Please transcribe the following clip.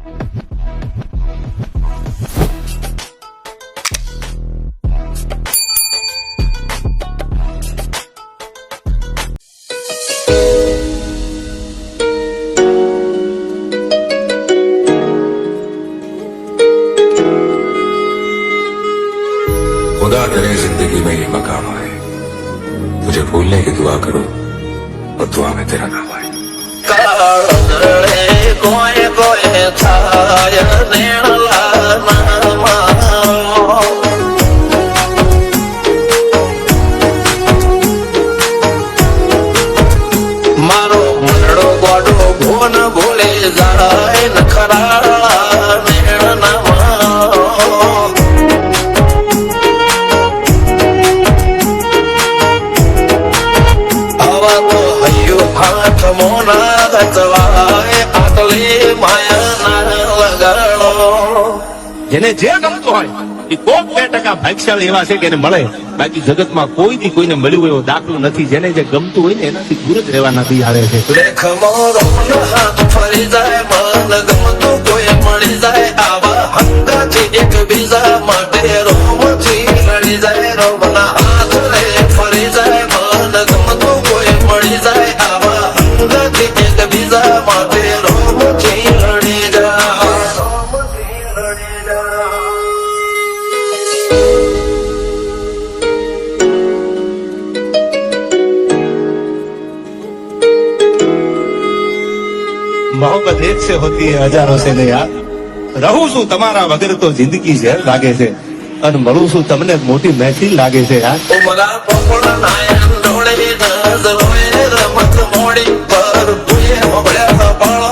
खुदा करे जिंदगी में ये मकाम आए, मुझे भूलने की दुआ करो और दुआ में तेरा नाम आए। कोई कोई छाय मारो मनड़ो गोडो भोन भूले जाए नखरा हाथ मोना गजवाए आटले माया ना लगाड़ो જેને જે ગમતું હોય એ કોક 2% ભાગ્યશાળી એવા છે કે એને મળે, બાકી જગતમાં કોઈથી કોઈને મળ્યું એવો દાખલો નથી. જેને જે ગમતું હોય ને એનાથી દૂર જ રહેવાના બિહારે છે. દેખ મોરો હાથ ફરી જાય મન ગમતું કોઈ મળી જાય આવા હંગાથી એક બીજા માટે રોમથી લડી જાય રોમના હાથ રે ફરી જાય મન ગમતું કોઈ મળી જાય આવા હંગાથી એક બીજા માટે રોમથી લડી જાય मोहब्बत एक से होती है हजारों से नहीं यार. રહું છું તમારા વગર તો જિંદગી ઝેર લાગે છે અને મળું છું તમને મોટી મહેફિલ લાગે છે યાર. ઉમરા પોપડા નાયન ડોળે નજરોએ રમત મોડી પર તુએ મોગળ્યા પાળો